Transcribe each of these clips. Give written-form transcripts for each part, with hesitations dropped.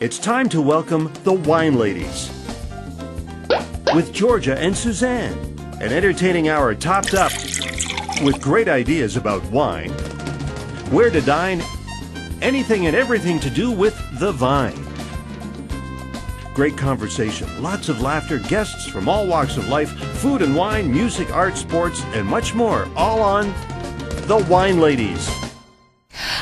It's time to welcome the Wine Ladies with Georgia and Suzanne. An entertaining hour topped up with great ideas about wine, where to dine, anything and everything to do with the vine. Great conversation, lots of laughter, guests from all walks of life, food and wine, music, art, sports, and much more, all on The Wine Ladies.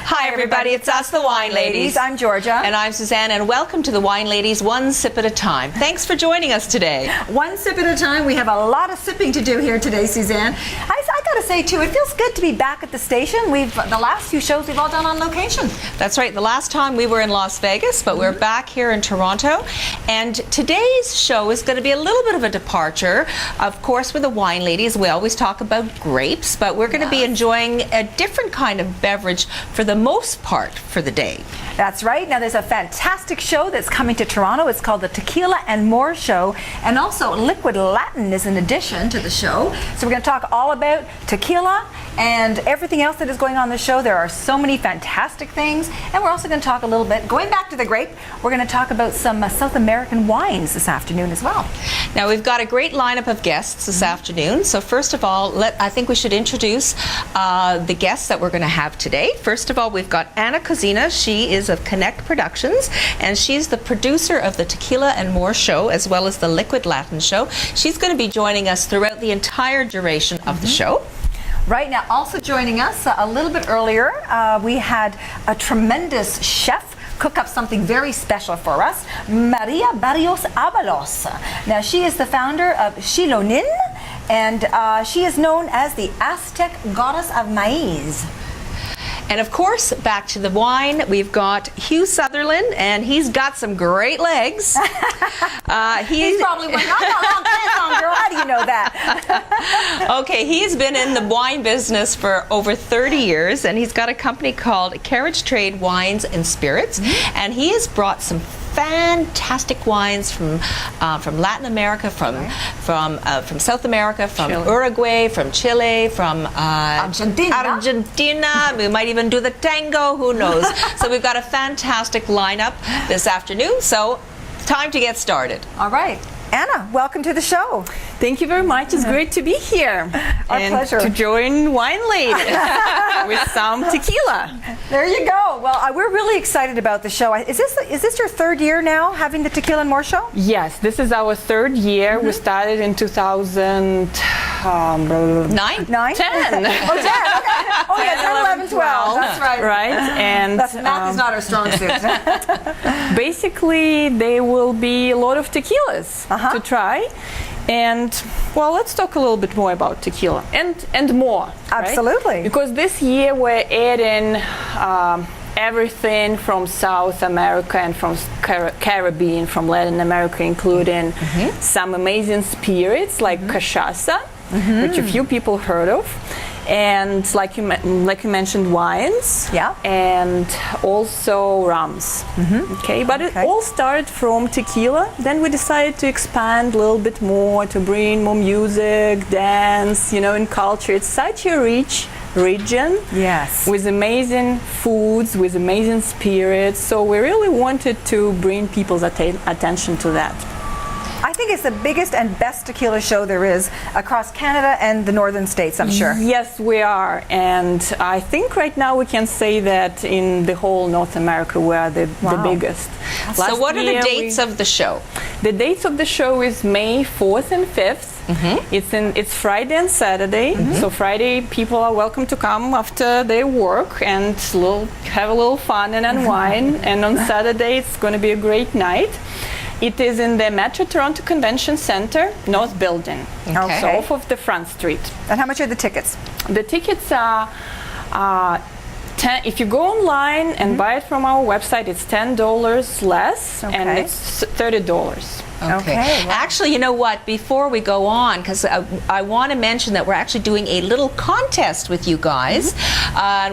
Hi everybody, it's us, the Wine Ladies. I'm Georgia. And I'm Suzanne, and welcome to the Wine Ladies, one sip at a time. Thanks for joining us today. One sip at a time. We have a lot of sipping to do here today, Suzanne. I gotta say too, it feels good to be back at the station. The last few shows we've all done on location. That's right, the last time we were in Las Vegas, but we're back here in Toronto. And today's show is going to be a little bit of a departure. Of course, we're the Wine Ladies. We always talk about grapes, but we're going to be enjoying a different kind of beverage for the most part for the day. That's right. Now there's a fantastic show that's coming to Toronto. It's called the Tequila and More Show, and also Liquid Latin is an addition to the show. So we're going to talk all about tequila and everything else that is going on in the show. There are so many fantastic things, and we're also going to talk a little bit, going back to the grape, we're going to talk about some South American wines this afternoon as well. Now we've got a great lineup of guests this afternoon. So first of all, I think we should introduce the guests that we're going to have today. First of all, we've got Anna Kozina. She is of Connect Productions, and she's the producer of the Tequila and More Show, as well as the Liquid Latin Show. She's going to be joining us throughout the entire duration of the show. Right now, also joining us a little bit earlier, we had a tremendous chef cook up something very special for us, Maria Barrios Avalos. Now, she is the founder of Xilonin, and she is known as the Aztec goddess of maize. And of course, back to the wine, we've got Hugh Sutherland, and he's got some great legs. He's probably went, I'm not long pants on, girl. How do you know that? Okay, he's been in the wine business for over 30 years, and he's got a company called Carriage Trade Wines and Spirits, and he has brought some fantastic wines from Latin America, from South America, from Chile. Uruguay, from Chile, from Argentina. We might even do the tango, who knows. So we've got a fantastic lineup this afternoon, so time to get started. All right. Anna, welcome to the show. Thank you very much. It's great to be here. Our pleasure. To join Wine Ladies with some tequila. There you go. Well, we're really excited about the show. Is this your third year now having the Tequila and More Show? Yes, this is our third year. We started in 2009. 9? 10. Oh, 10. Okay. Oh, yeah, 10, 11, 12. That's right. Right. And math is not our strong suit. Basically, there will be a lot of tequilas to try. And well, let's talk a little bit more about tequila and more. Absolutely. Right? Because this year we're adding everything from South America and from Caribbean, from Latin America, including some amazing spirits like cachaça, which a few people heard of. And like you mentioned, wines, and also rums. Okay, but it all started from tequila. Then we decided to expand a little bit more, to bring more music, dance, and culture. It's such a rich region, with amazing foods, with amazing spirits. So we really wanted to bring people's attention to that. I think it's the biggest and best tequila show there is across Canada and the northern states, I'm sure. Yes, we are. And I think right now we can say that in the whole North America we are the biggest. So what are the dates of the show? The dates of the show is May 4th and 5th. It's Friday and Saturday. So Friday people are welcome to come after their work and have a little fun and unwind. And on Saturday it's going to be a great night. It is in the Metro Toronto Convention Center, North Building, so off of the Front Street. And how much are the tickets? The tickets are, if you go online and buy it from our website, it's $10 less, and it's $30. Okay. wow. Actually, you know what? Before we go on, because I want to mention that we're actually doing a little contest with you guys.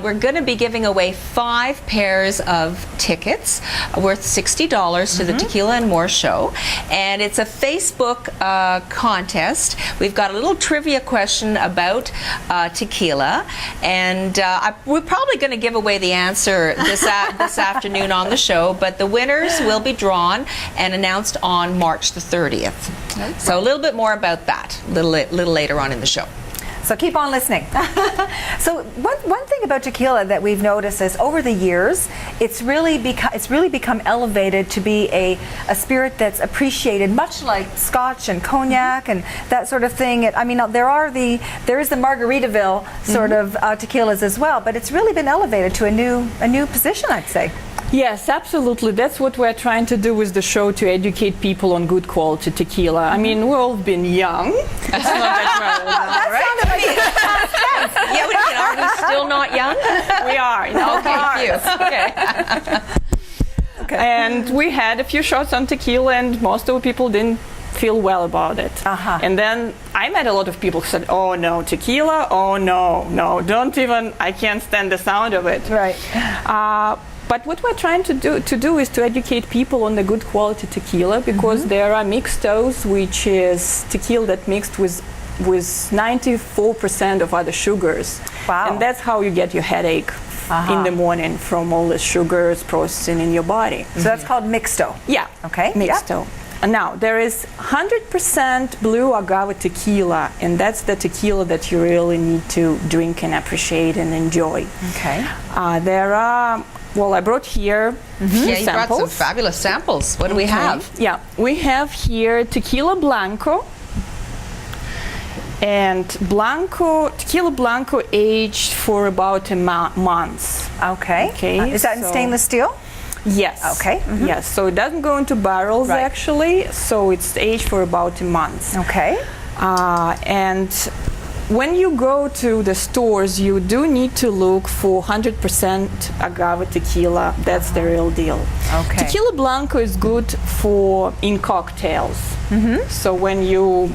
We're going to be giving away 5 pairs of tickets worth $60 to the Tequila and More show. And it's a Facebook contest. We've got a little trivia question about tequila. And we're probably going to give away the answer this afternoon on the show. But the winners will be drawn and announced on March the 30th. So a little bit more about that a little later on in the show. So keep on listening. So one thing about tequila that we've noticed is over the years, it's really become elevated to be a spirit that's appreciated, much like Scotch and cognac and that sort of thing. I mean, there is the Margaritaville sort of tequilas as well, but it's really been elevated to a new position, I'd say. Yes, absolutely. That's what we're trying to do with the show, to educate people on good quality tequila. I mean, we've all been young. It's not that Yeah, are we still not young? we are. Okay. And we had a few shots on tequila, and most of the people didn't feel well about it. And then I met a lot of people who said, "Oh no, tequila! Oh no, don't even! I can't stand the sound of it." Right. But what we're trying to do is to educate people on the good quality tequila, because there are mixtos, which is tequila that mixed with 94% of other sugars. Wow. And that's how you get your headache in the morning, from all the sugars processing in your body. So that's called mixto. Yeah. Okay. Mixto. And now there is 100% blue agave tequila, and that's the tequila that you really need to drink and appreciate and enjoy. Okay. There are, well, I brought here Yeah, you brought samples. some fabulous samples. What do we have? Yeah, we have here Tequila Blanco. And Tequila Blanco aged for about a month. Okay. Okay, Is that in so- stainless steel? Yes. Okay. Yes, so it doesn't go into barrels Right. actually, so it's aged for about a month. Okay. And when you go to the stores, you do need to look for 100% agave tequila. That's the real deal. Okay. Tequila Blanco is good for in cocktails. So when you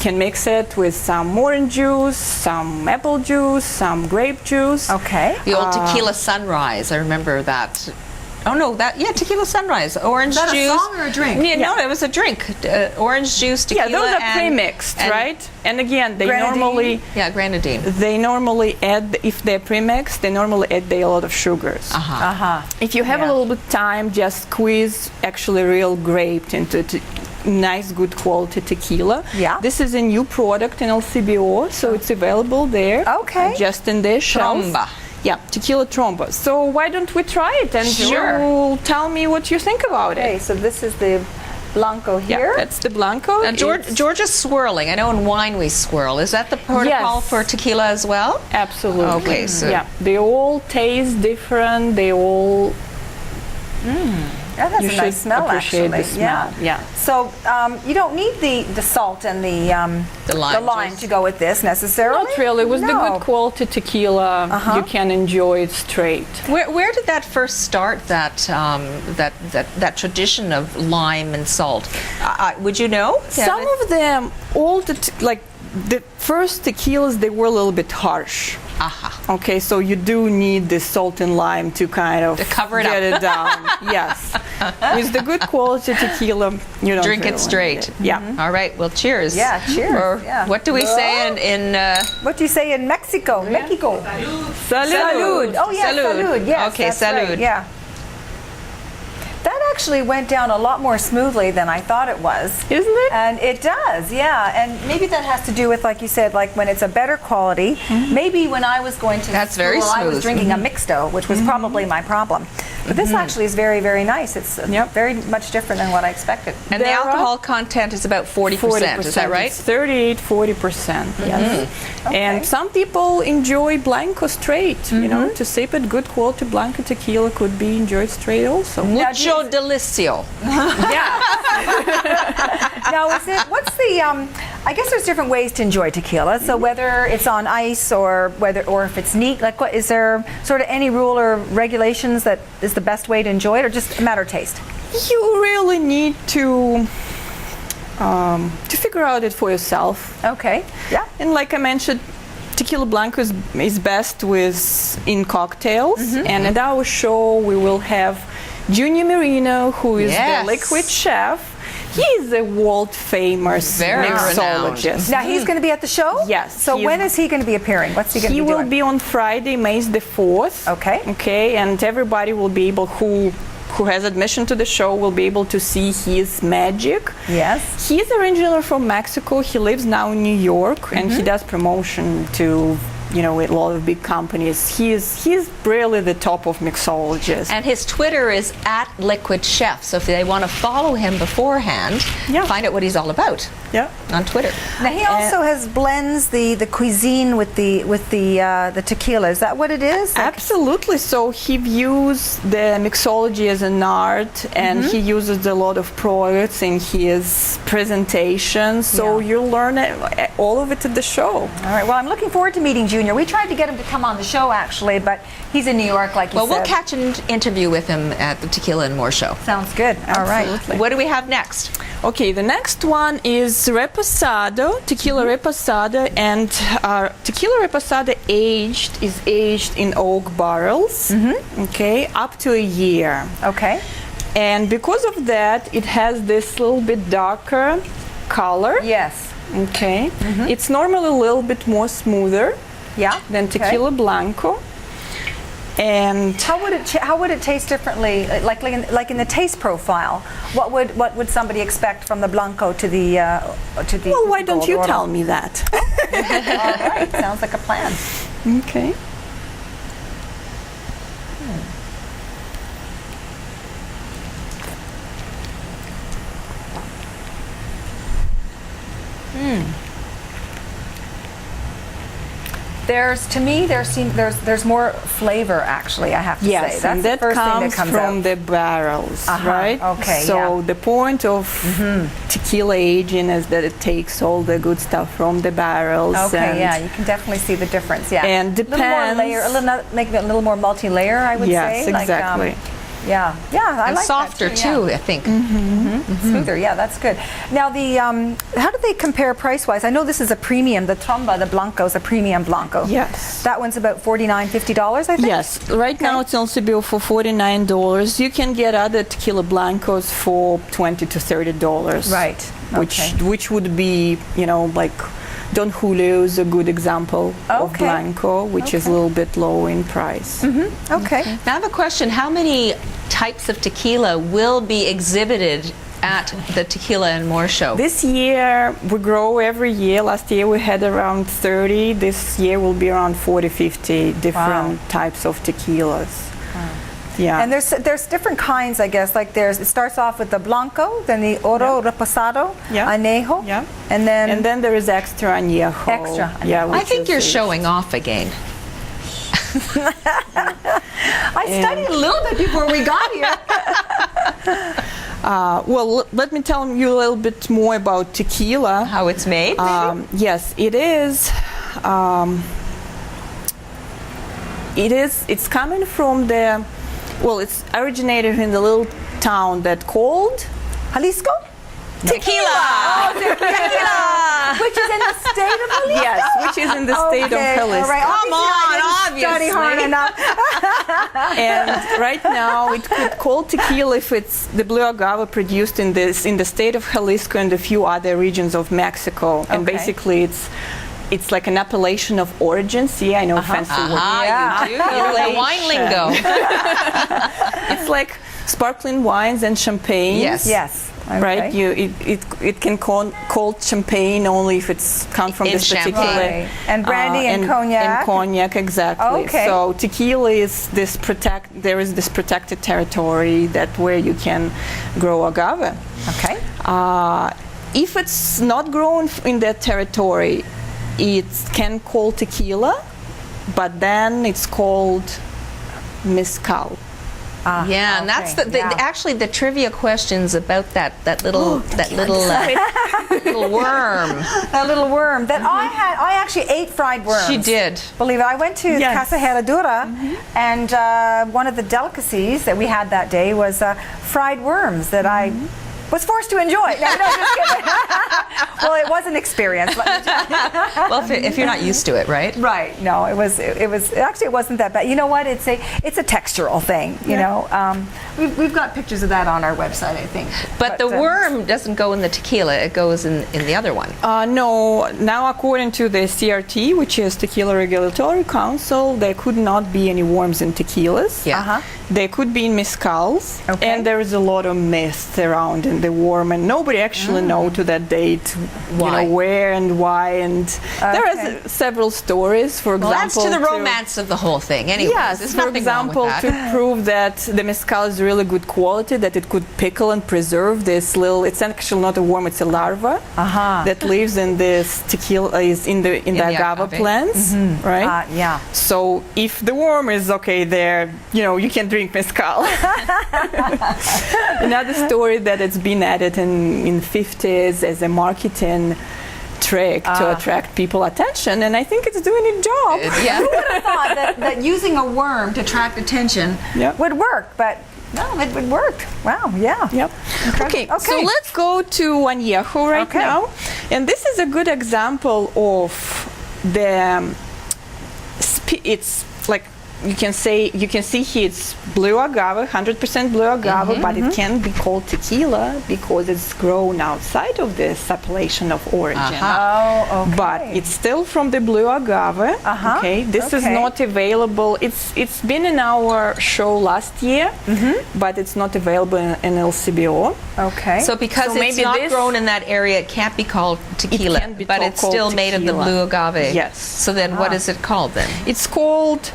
can mix it with some orange juice, some apple juice, some grape juice. Okay. The old Tequila Sunrise. I remember that. Oh no, Tequila Sunrise, orange Is that a juice. song or a drink? Yeah, no, it was a drink. Orange juice, tequila. Yeah, those are and- pre-mixed, and- right? And again, they Grenadine? normally add, if they're pre-mixed, they normally add a lot of sugars. If you have a little bit of time, just squeeze actually real grape into nice, good quality tequila. Yeah. This is a new product in LCBO, so it's available there. Okay. Just in their shelves. Tromba. Yeah, Tequila Tromba. So why don't we try it, and Sure. you'll tell me what you think about Okay, it. so this is the Blanco Yeah, here. that's the Blanco. Now, It's- Georgia's swirling. I know in wine we swirl. Is that the protocol Yes. for tequila as well? Absolutely. Okay, so- yeah, they all taste different. They all That has you a should nice smell, appreciate actually. the smell. Yeah. So you don't need the salt and The lime juice. to go with this necessarily. Not really. With the No. good quality tequila, you can enjoy it straight. Where did that first start? That tradition of lime and salt. Would you know? Some of them, the first tequilas, they were a little bit harsh. Okay, so you do need the salt and lime to kind of To cover it get up. it down. Yes. With the good quality tequila, you don't Drink really it straight. want it. Yeah. All right. Well, cheers. Yeah, cheers. Or Yeah. what do we say in What do you say in Mexico? Mexico. Salud. Salud. Oh yeah, Salud. salud. Yes. Okay, that's right, salud. Yeah. That actually went down a lot more smoothly than I thought it was. Isn't it? And it does, yeah. And maybe that has to do with, like you said, like when it's a better quality. Maybe when I was going to That's very school, I was smooth. drinking a mixto, which was probably my problem. But this actually is very, very nice. It's very much different than what I expected. And the There are- alcohol content is about 40%. Is that right? It's 38-40%. Yes. And some people enjoy Blanco straight. You know, to sip it, good quality Blanco tequila could be enjoyed straight also. Mucho delicioso. Yeah. Now, what's the, I guess there's different ways to enjoy tequila. So whether it's on ice or if it's neat, like what, is there sort of any rule or regulations that is the best way to enjoy it, or just a matter of taste? You really need to to figure out it for yourself. Okay. Yeah. And like I mentioned, Tequila Blanco is best in cocktails. And at our show, we will have Junior Marino, who is Yes. the liquid chef. He's a world famous Very mixologist. Now he's going to be at the show? Yes, So he when is- is he going to be appearing? What's he going to He be will doing? be on Friday, May the 4th. Okay. Okay, and everybody will be able who has admission to the show will be able to see his magic. Yes. He's originally from Mexico. He lives now in New York, and he does promotion to a lot of big companies. He's really the top of mixologists. And his Twitter is @LiquidChef. So if they want to follow him beforehand, Yeah. find out what he's all about Yeah. on Twitter. Now he also has blends the cuisine with the tequila. Is that what it is? Like- Absolutely. So he views the mixology as an art, and he uses a lot of products in his presentation. So Yeah. you'll learn all of it at the show. All right. Well, I'm looking forward to meeting Junior. We tried to get him to come on the show actually, but he's in New York, like you Well, said. we'll catch an interview with him at the Tequila and More show. Sounds good. All right. Absolutely. What do we have next? Okay, the next one is Reposado, Tequila Reposado, and Tequila Reposado is aged in oak barrels, okay, up to a year. Okay. And because of that, it has this little bit darker color. Yes. Okay, it's normally a little bit more smoother Yeah. than Okay. Tequila Blanco. And How would it taste differently? Like in the taste profile, what would somebody expect from the Blanco to the well, why don't you Gold tell Oro? me that? All right. Sounds like a plan. Okay. There's more flavor actually. I have to say. Yes, That's and the that first thing comes that comes from out. the barrels, right? Okay, So yeah. the point of tequila aging is that it takes all the good stuff from the barrels. Okay, and yeah, you can definitely see the difference. Yeah, And a little more depends- layer, make it a little more multi-layer. I would Yes, say. exactly. Yeah, I And like softer that too, too, I think. Smoother. Yeah, that's good. Now how do they compare price-wise? I know this is a premium. The Tromba, the Blanco, is a premium Blanco. Yes. That one's about $49, $50, I think. Yes, right now it's also built for $49. You can get other tequila blancos for $20 to $30. Right. Which would be, like Don Julio is a good example of Okay. Blanco, which is a little bit low in price. Okay. Now I have a question. How many types of tequila will be exhibited at the Tequila and More show? This year we grow every year. Last year we had around 30. This year will be around 40, 50 different types of tequilas. Yeah. And there's different kinds, I guess. Like it starts off with the Blanco, then the Oro Reposado, Yeah. Añejo, Yeah. and then there is extra añejo. Extra Yeah. I which think is you're a- showing off again. I studied a little bit before we got here. Well, let me tell you a little bit more about tequila. How it's made? Yes, it is. It's coming from it's originated in the little town that called Jalisco? Tequila! Tequila! Which is in the state of Jalisco? Yes, which is in the state of Okay, Jalisco. all right. Come Obviously, I didn't study hard enough. And right now it could call tequila if it's the blue agave produced in the state of Jalisco and a few other regions of Mexico. And Okay. basically it's like an appellation of origin. See, I know fancy word. Ah, you do. You're the wine lingo. It's like sparkling wines and champagne. Yes. Yes. Right, Okay. it can call champagne only if it's come from In this particular champagne. Right. And brandy and cognac. And cognac, exactly. Okay. So tequila is there is this protected territory where you can grow agave. Okay. If it's not grown in that territory, it can call tequila, but then it's called mezcal. Yeah, and that's actually the trivia questions about that little little worm. That little worm that I actually ate fried worms. She did. Believe it. I went to Yes. Casa Herradura, and one of the delicacies that we had that day was fried worms that I was forced to enjoy. No, just kidding. Well, it was an experience. Let me tell you. Well, if you're not used to it, right? Right. No, it was actually it wasn't that bad. You know what? It's a textural thing. You know, we've got pictures of that on our website, I think. But the worm doesn't go in the tequila; it goes in the other one. No. Now, according to the CRT, which is Tequila Regulatory Council, there could not be any worms in tequilas. Yeah. They could be in mezcals, and there is a lot of myths around in the worm, and nobody actually know to that date, Why? you know, where and why, and there are several stories. For Well, example, that's to the romance of the whole thing. Anyway, yes, there's for nothing wrong example, with that. to prove that the mezcal is really good quality, that it could pickle and preserve this little. It's actually not a worm; it's a larva that lives in this tequila, is in the agave plants, right? Yeah. So if the worm is okay there, you know, you can drink mezcal. Another story that it's been added in 50s as a marketing trick to attract people attention, and I think it's doing its job. Yeah. Who would have thought that using a worm to attract attention would work? But no, it worked. Wow. Yeah. Yep. Okay. So let's go to añejo right now, and this is a good example of the. It's like. You can see here it's blue agave, 100% blue agave, but it can be called tequila because it's grown outside of this appellation of origin. Oh, okay. But it's still from the blue agave. Okay, this is not available. It's been in our show last year, but it's not available in LCBO. Okay. So because it's maybe not grown in that area, it can't be called tequila, can't be but it's called still made of the tequila. blue agave. Yes. So then what is it called then? It's called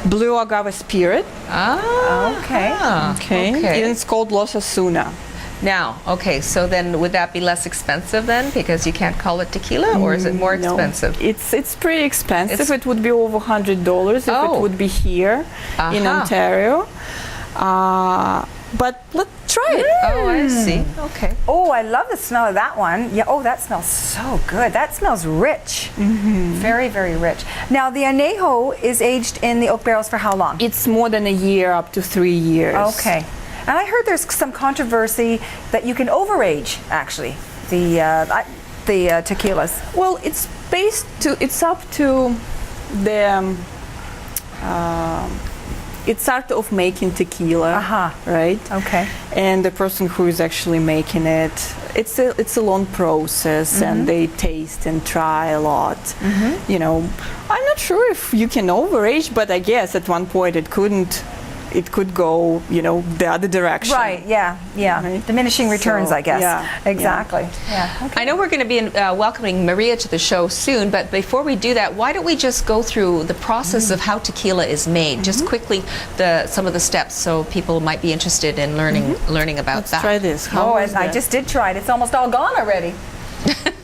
blue agave spirit. Okay. Okay. It's called Los Asuna. Now, okay, so then would that be less expensive then because you can't call it tequila, or is it more expensive? It's pretty expensive. It would be over $100 if it would be here in Ontario. But let's try it. Oh, I see. Okay. Oh, I love the smell of that one. Yeah. Oh, that smells so good. That smells rich. Very, very rich. Now, the añejo is aged in the oak barrels for how long? It's more than a year, up to 3 years. Okay. And I heard there's some controversy that you can overage, actually, the tequilas. Well, it's up to the it's art of making tequila, right? Okay. And the person who is actually making it, it's a long process, and they taste and try a lot. You know, I'm not sure if you can overage, but I guess at one point it could go, you know, the other direction. Right, yeah. Right? Diminishing returns, I guess. Yeah. Exactly. Yeah. Okay. I know we're going to be welcoming Maria to the show soon, but before we do that, why don't we just go through the process of how tequila is made, just quickly, some of the steps, so people might be interested in learning about Let's that. try this. I just did try it. It's almost all gone already.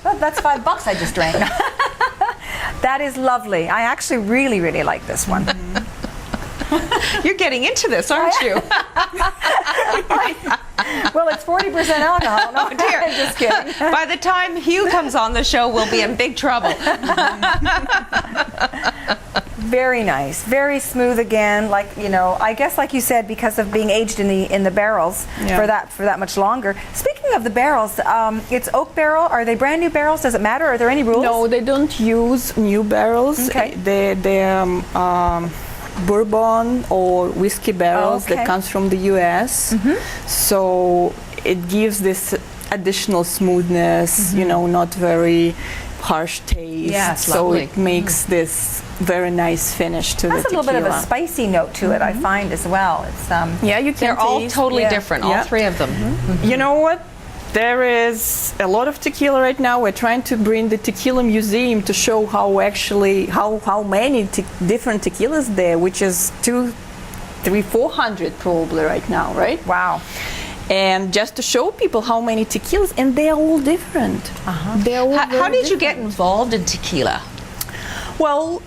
That's $5 I just drank. That is lovely. I actually really, really like this one. You're getting into this, aren't you? Well, it's 40% alcohol. No, dear. Just kidding. By the time Hugh comes on the show, we'll be in big trouble. Very nice, very smooth again. Like, you know, I guess like you said, because of being aged in the barrels for that much longer. Speaking of the barrels, it's oak barrel. Are they brand new barrels? Does it matter? Are there any rules? No, they don't use new barrels. Okay. They're bourbon or whiskey barrels that comes from the US. So it gives this additional smoothness, you know, not very harsh taste. Yeah, so lovely. it makes this very nice finish to Has the tequila. a little bit of a spicy note to it, I find, as well. It's Yeah, you can They're all taste. totally different, all three of them. You know what? There is a lot of tequila right now. We're trying to bring the tequila museum to show how many different tequilas there, which is 200, 300, 400 probably right now, right? wow. And just to show people how many tequilas, and they're all different. They're all How very did you get involved in tequila? Well,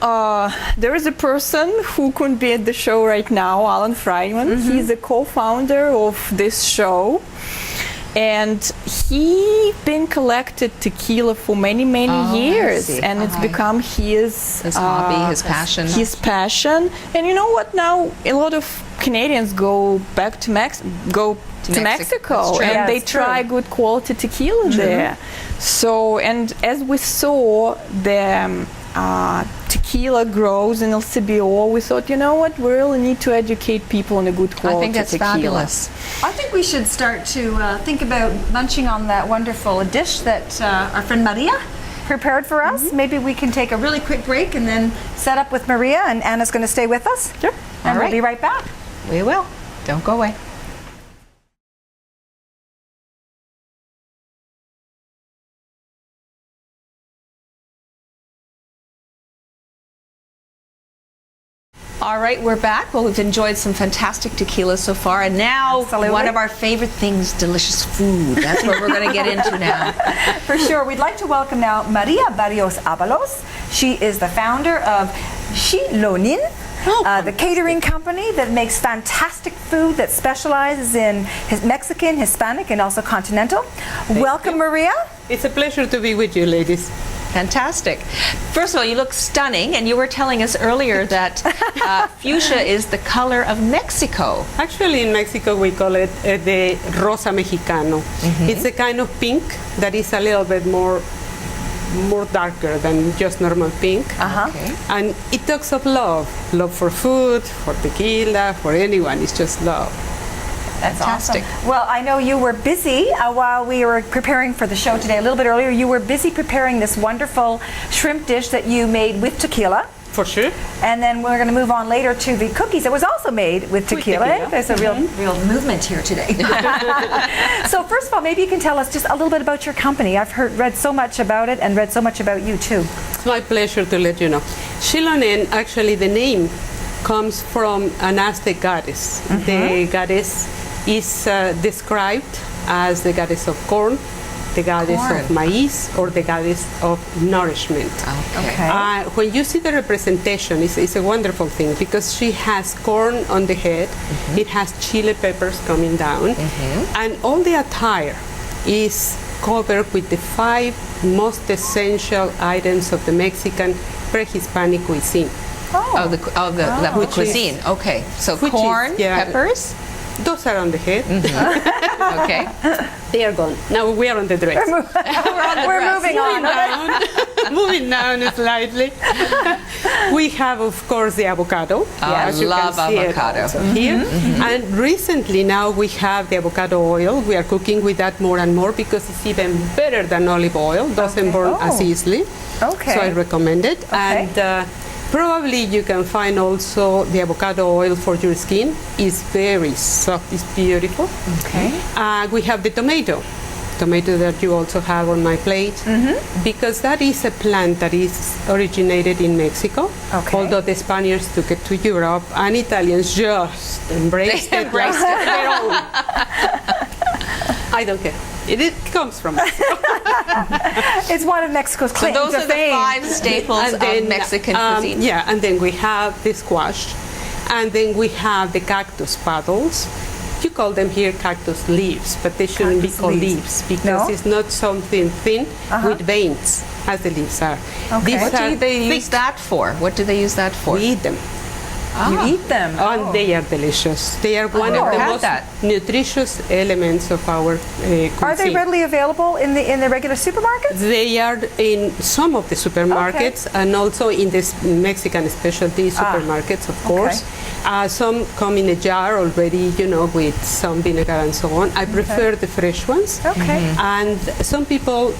there is a person who couldn't be at the show right now, Alan Fryman. He's a co-founder of this show. And he been collected tequila for many years, see. and it's Okay. become his hobby, his passion. His passion. And you know what? Now a lot of Canadians go back to Mexico. Mexico. That's true. And Yeah, they it's try true. good quality tequila there. So, and as we saw the tequila grows in El CBO, we thought, you know what, we really need to educate people on the good quality I think that's tequila. fabulous. I think we should start to think about munching on that wonderful dish that our friend Maria prepared for us. Maybe we can take a really quick break and then set up with Maria, and Anna's going to stay with us. Sure. And All we'll right. be right back. We will. Don't go away. All right, we're back. Well, we've enjoyed some fantastic tequila so far, and now Absolutely. one of our favorite things, delicious food. That's what we're going to get into now. For sure. We'd like to welcome now Maria Barrios Abalos. She is the founder of Xilonin, the catering company that makes fantastic food that specializes in Mexican, Hispanic, and also continental. Welcome, Maria. It's a pleasure to be with you, ladies. Fantastic. First of all, you look stunning, and you were telling us earlier that fuchsia is the color of Mexico. Actually, in Mexico, we call it the Rosa Mexicano. It's a kind of pink that is a little bit more darker than just normal pink. Okay. And it talks of love. Love for food, for tequila, for anyone. It's just love. That's Fantastic. awesome. Well, I know you were busy while we were preparing for the show today. A little bit earlier, you were busy preparing this wonderful shrimp dish that you made with tequila. For sure. And then we're going to move on later to the cookies that was also made with tequila. tequila. There's a real movement here today. So first of all, maybe you can tell us just a little bit about your company. I've read so much about it and read so much about you too. It's my pleasure to let you know. Xilonen, actually, the name comes from an Aztec goddess. The goddess is described as the goddess of corn, the goddess of maize, or the goddess of nourishment. Okay. When you see the representation, it's a wonderful thing because she has corn on the head, it has chili peppers coming down, and all the attire is covered with the 5 most essential items of the Mexican pre-Hispanic cuisine. Oh, the Which cuisine. is- Okay. So which is- corn, yeah. peppers. Those are on the head. Okay. They are gone. Now we are on the dress. We're moving on. Moving down slightly. We have, of course, the avocado. I as you love can see it avocado. also here. And recently now we have the avocado oil. We are cooking with that more and more because it's even better than olive oil. Doesn't burn as easily. Okay. So I recommend it. Okay. And probably you can find also the avocado oil for your skin. It's very soft, it's beautiful. Okay. We have the tomato that you also have on my plate, because that is a plant that is originated in Mexico, Okay. although the Spaniards took it to Europe and Italians just embraced it. Embraced like their own. I don't care. It comes from us. It's one of Mexico's So claims those to are the fame. 5 staples of Mexican cuisine. Yeah, and then we have the squash, and then we have the cactus paddles. You call them here cactus leaves, but they shouldn't Cactus be called leaves. leaves because No? it's not something thin with veins as the leaves are. Okay. These What are do they use thick. that for? What do they use that for? We eat them. You eat them. And they are delicious. They are one of never the had most that. nutritious elements of our cuisine. Are they readily available in the regular supermarkets? They are in some of the supermarkets and also in the Mexican specialty supermarkets, of course. Some come in a jar already, with some vinegar and so on. I prefer the fresh ones. Okay. And some people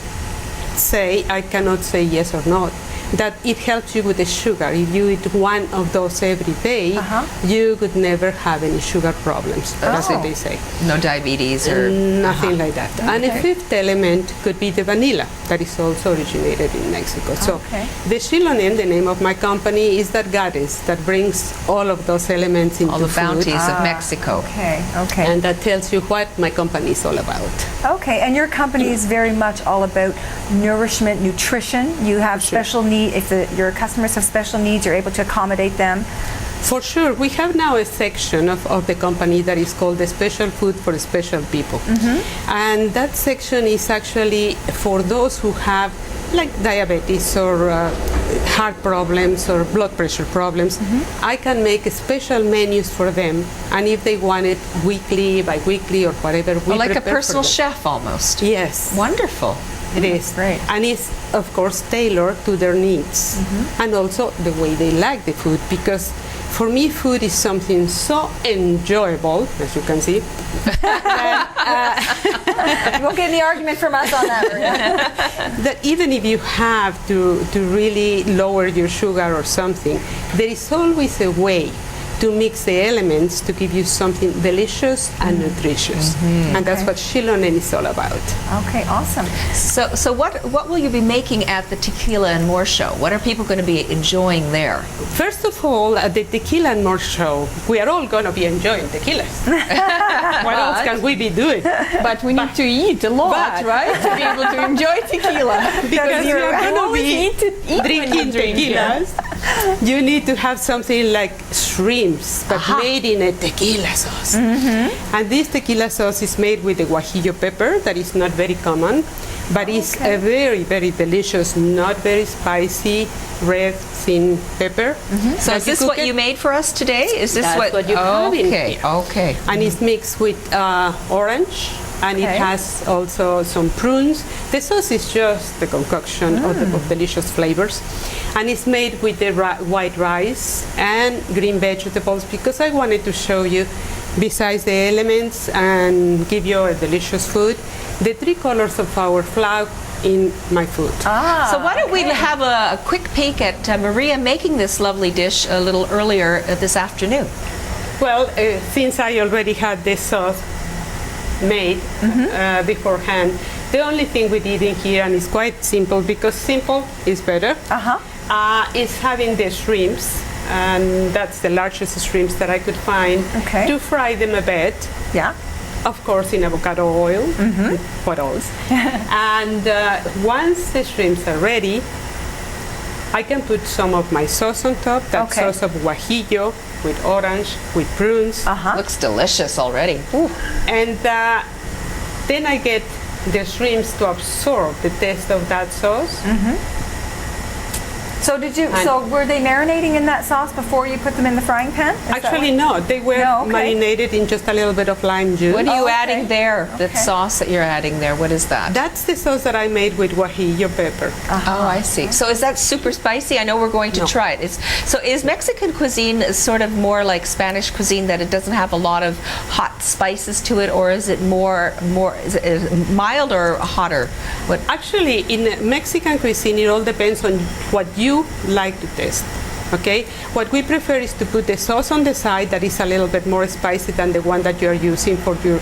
say, I cannot say yes or not, that it helps you with the sugar. If you eat one of those every day, you could never have any sugar problems. That's what they say. No diabetes or Nothing like that. And a fifth element could be the vanilla that is also originated in Mexico. So the Xilonen, the name of my company, is that goddess that brings all of those elements into all the food. bounties of Mexico. Okay. Okay. And that tells you what my company is all about. Okay, and your company is very much all about nourishment, nutrition. You have special needs. If your customers have special needs, you're able to accommodate them. For sure. We have now a section of the company that is called the Special Food for Special People. And that section is actually for those who have like diabetes or heart problems or blood pressure problems. I can make special menus for them, and if they want it weekly, bi-weekly, or whatever, we Like a prepare for personal them. chef almost. Yes. Wonderful. It is. great. And it's, of course, tailored to their needs and also the way they like the food, because for me, food is something so enjoyable, as you can see. You won't get any argument from us on that. Maria. That even if you have to really lower your sugar or something, there is always a way to mix the elements to give you something delicious and nutritious. And that's what Shilonen is all about. Okay, awesome. So what will you be making at the Tequila and More show? What are people going to be enjoying there? First of all, at the Tequila and More show, we are all going to be enjoying tequilas. What else can we be doing? But we need to eat a lot, but- right? To be able to enjoy tequila. Because you you're going to always be need to eat when drinking you drink it. tequilas. You need to have something like shrimps, but made in a tequila sauce. And this tequila sauce is made with the guajillo pepper that is not very common, but it's a very, very delicious, not very spicy, red, thin pepper. So But is this cook what it, you made for us today? Is this That's what you have in Okay, here. okay. And it's mixed with orange, and it Okay. has also some prunes. The sauce is just the concoction of delicious flavors. And it's made with the white rice and green vegetables, because I wanted to show you, besides the elements and give you a delicious food, the three colors of our flag in my food. So why don't we have a quick peek at Maria making this lovely dish a little earlier this afternoon? Well, since I already had this sauce made beforehand, the only thing we did in here, and it's quite simple, because simple is better, is having the shrimps, and that's the largest shrimps that I could find, Okay. to fry them a bit. Yeah. Of course, in avocado oil. What else? And once the shrimps are ready, I can put some of my sauce on top. That Okay. sauce of guajillo with orange, with prunes. Looks delicious already. Ooh. And then I get the shrimps to absorb the taste of that sauce. So were they marinating in that sauce before you put them in the frying pan? Is that Actually, what- no. They were No, okay. marinated in just a little bit of lime juice. What are you okay. adding there? That Okay. sauce that you're adding there, what is that? That's the sauce that I made with guajillo pepper. Oh, I see. So is that super spicy? I know we're going to No. try it. So is Mexican cuisine sort of more like Spanish cuisine, that it doesn't have a lot of hot spices to it, or is it more is it mild or hotter? What? Actually, in Mexican cuisine, it all depends on what you like to taste. Okay, what we prefer is to put the sauce on the side that is a little bit more spicy than the one that you are using for your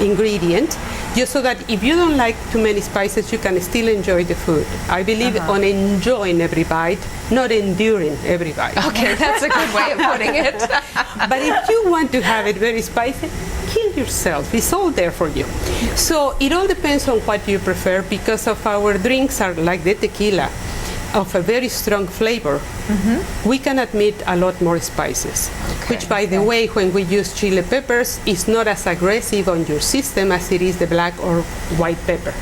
ingredient, just so that if you don't like too many spices, you can still enjoy the food. I believe on enjoying every bite, not enduring every bite. Okay, that's a good way of putting it. But if you want to have it very spicy, kill yourself. It's all there for you. So it all depends on what you prefer, because of our drinks are like the tequila, of a very strong flavor. We can admit a lot more spices, which, by the way, when we use chili peppers, is not as aggressive on your system as it is the black or white pepper.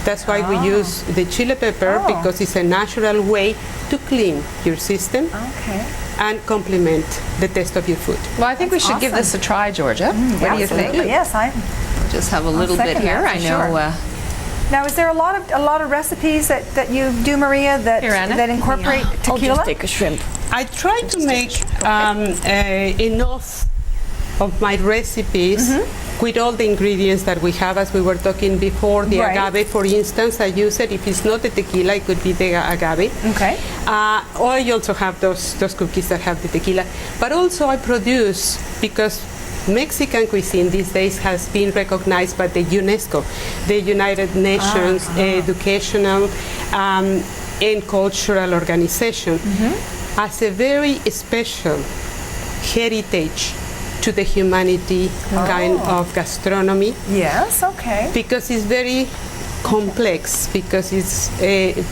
That's why we use the chili pepper, because it's a natural way to clean your system Okay. and complement the taste of your food. Well, I think we should give this a try, Georgia. What do you think? Absolutely. Yes, Just have a little bit second here. that I for know. sure. Now, is there a lot of recipes that you do, Maria, that Here, Anna. that incorporate I'll tequila? just take a shrimp. I try to make enough of my recipes with all the ingredients that we have, as we were talking before. The Right. agave, for instance, I use it. If it's not the tequila, it could be the agave. Okay. Or I also have those cookies that have the tequila. But also I produce, because Mexican cuisine these days has been recognized by the UNESCO, the United Nations Educational and Cultural Organization, as a very special heritage to the humanity kind of gastronomy, Yes. Okay. because it's very complex because it's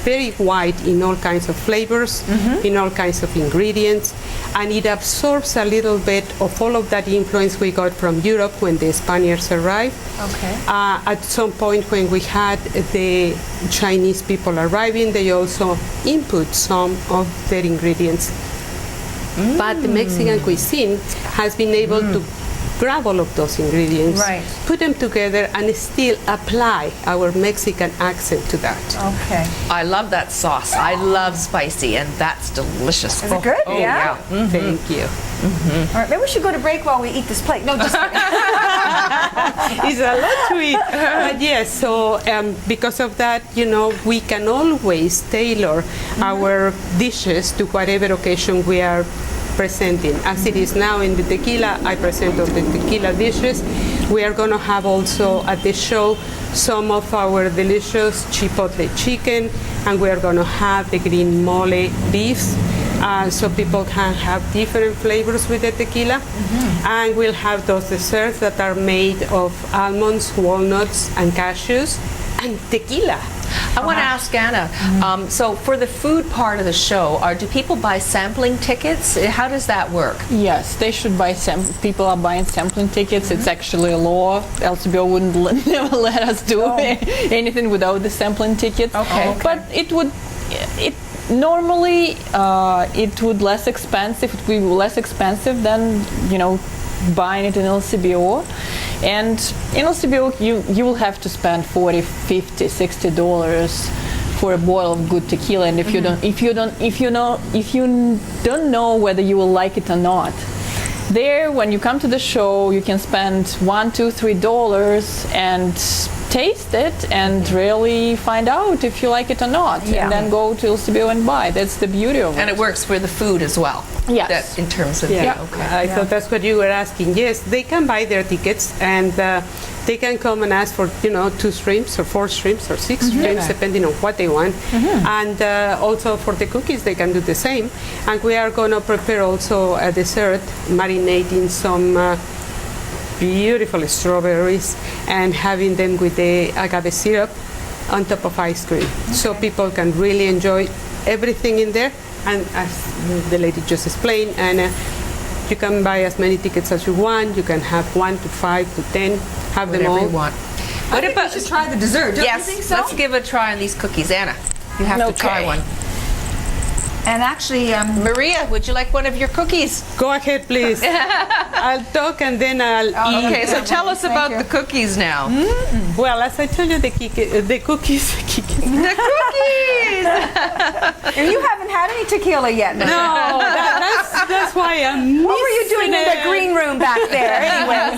very wide in all kinds of flavors, in all kinds of ingredients, and it absorbs a little bit of all of that influence we got from Europe when the Spaniards arrived. Okay. At some point when we had the Chinese people arriving, they also input some of their ingredients. But the Mexican cuisine has been able to grab all of those ingredients, Right. put them together, and still apply our Mexican accent to that. Okay. I love that sauce. I love spicy, and that's delicious. Is it good? Oh, Yeah? Thank you. All right, maybe we should go to break while we eat this plate. No, just kidding. It's a lot to eat. But yes, so because of that, we can always tailor our dishes to whatever occasion we are presenting. As it is now in the tequila, I present all the tequila dishes. We are going to have also at the show some of our delicious chipotle chicken, and we are going to have the green mole beef. So people can have different flavors with the tequila. And we'll have those desserts that are made of almonds, walnuts, and cashews, and tequila. I want to ask Anna, so for the food part of the show, do people buy sampling tickets? How does that work? Yes, they should buy people are buying sampling tickets. It's actually a law. LCBO wouldn't never let us do anything without the sampling tickets. Okay. But it would normally it would less expensive. It would be less expensive than buying it in LCBO. And in LCBO, you will have to spend $40, $50, $60 for a bottle of good tequila. And if you don't know whether you will like it or not, there, when you come to the show, you can spend $1, $2, $3 and taste it and really find out if you like it or not, and then go to LCBO and buy. That's the beauty of it. And it works for the food as well. Yes. That in terms of Yeah, okay. I thought that's what you were asking. Yes, they can buy their tickets, and they can come and ask for 2 shrimps or 4 shrimps or 6 shrimps, depending on what they want. And also for the cookies, they can do the same. And we are going to prepare also a dessert, marinating some beautiful strawberries and having them with the agave syrup on top of ice cream. So people can really enjoy everything in there. And as the lady just explained, and you can buy as many tickets as you want. You can have 1 to 5 to 10, have them Whatever all. you want. What about we should try the dessert? Don't Yes, you think so? let's give a try on these cookies. Anna, you have to try Okay. one. And actually, Maria, would you like one of your cookies? Go ahead, please. I'll talk and then I'll eat. Okay, so tell us Thank about you. the cookies now. Well, as I told you, the cookies. The cookies! and you haven't had any tequila yet. No, that's why I'm. What were you doing in the green room back there, anyways?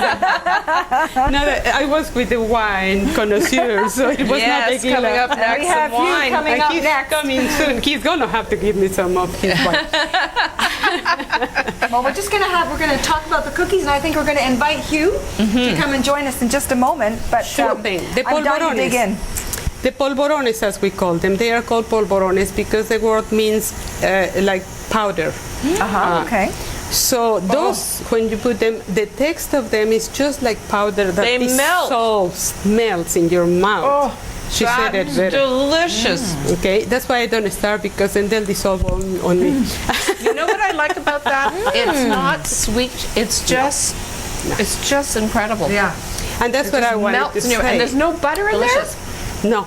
No, I was with the wine connoisseur, so it was not Yes, tequila. coming up next, we have some you wine. coming And up he's next. coming soon. He's gonna have to give me some of his wine. Well, we're going to talk about the cookies, and I think we're going to invite Hugh to come and join us in just a moment. But Sure thing. The I'm dying to dig polvorones. in. The polvorones, as we call them, they are called polvorones because the word means like powder. Okay. So those, when you put them, the text of them is just like powder that They melt. dissolves, melts in your mouth. She said it That's better. delicious. Okay, that's why I don't start, because then they'll dissolve on me. You know what I like about that? It's not sweet. It's just incredible. Yeah. And that's what I wanted to Melts in your, say. and there's no butter in Delicious. No,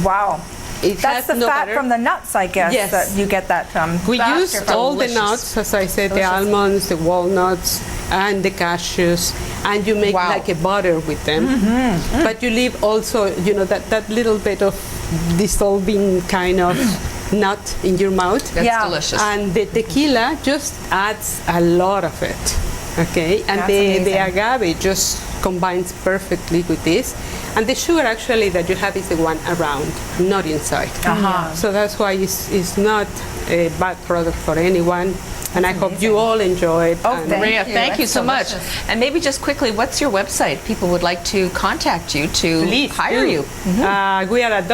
Wow. it That's the has no fat butter. from the nuts, I guess, Yes. that you get that from. We That's used all the delicious. nuts, as I said, the almonds, the walnuts, and the cashews, and you make Wow. like a butter with them. But you leave also, that little bit of dissolving kind of nut in your mouth. That's Yeah. delicious. And the tequila just adds a lot of it. Okay, and That's the amazing. agave just combines perfectly with this. And the sugar actually that you have is the one around, not inside. So that's why it's not a bad product for anyone. And I hope you all enjoy it. Oh, and thank Maria, you. thank you That's so much. delicious. And maybe just quickly, what's your website? People would like to contact you to Please hire do. you. We are at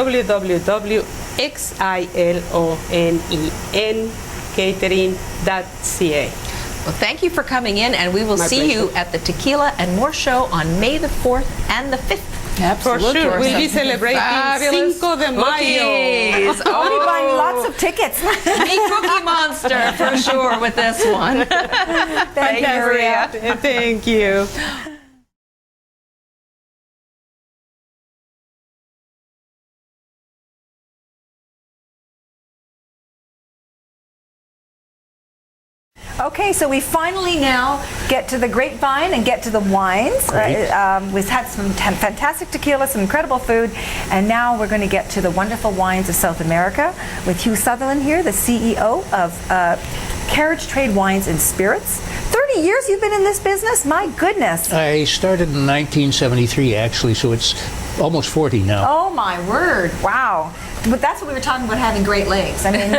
www.xilonCatering.ca. Well, thank you for coming in, and we will My see you pleasure. at the Tequila and More Show on May the 4th and the 5th. For sure. We'll be celebrating fabulous Cinco de Mayo. cookies. I'll be buying Oh, lots of tickets. me Cookie Monster for sure with this one. Thank you, Maria. Thank you. Okay, so we finally now get to the grapevine and get to the wines. We've had some fantastic tequila, some incredible food, and now we're going to get to the wonderful wines of South America with Hugh Sutherland here, the CEO of Carriage Trade Wines and Spirits. 30 years you've been in this business? My goodness. I started in 1973, actually, so it's almost 40 now. Oh my word, wow. But that's what we were talking about, having great legs. I mean,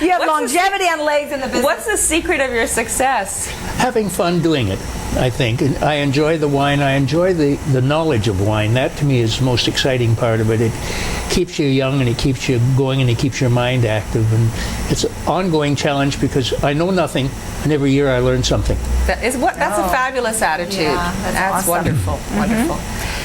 you have longevity on legs in the business. What's the secret of your success? Having fun doing it, I think. And I enjoy the wine. I enjoy the knowledge of wine. That, to me, is the most exciting part of it. It keeps you young, and it keeps you going, and it keeps your mind active. And it's an ongoing challenge because I know nothing, and every year I learn something. That's a fabulous attitude. Yeah, that's awesome. Wonderful. Wonderful.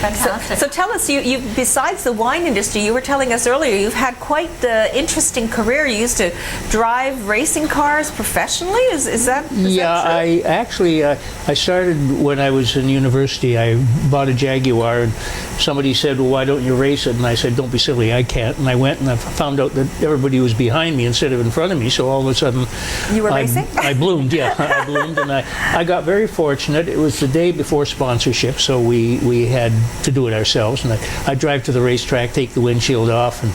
Fantastic. So tell us, you besides the wine industry, you were telling us earlier, you've had quite the interesting career. You used to drive racing cars professionally. Is that true? I actually I started when I was in university. I bought a Jaguar, and somebody said, "Well, why don't you race it?" And I said, "Don't be silly, I can't." And I went, and I found out that everybody was behind me instead of in front of me. So all of a sudden, You were racing? I bloomed. Yeah, I bloomed, and I got very fortunate. It was the day before sponsorship, so we had to do it ourselves. And I drive to the racetrack, take the windshield off, and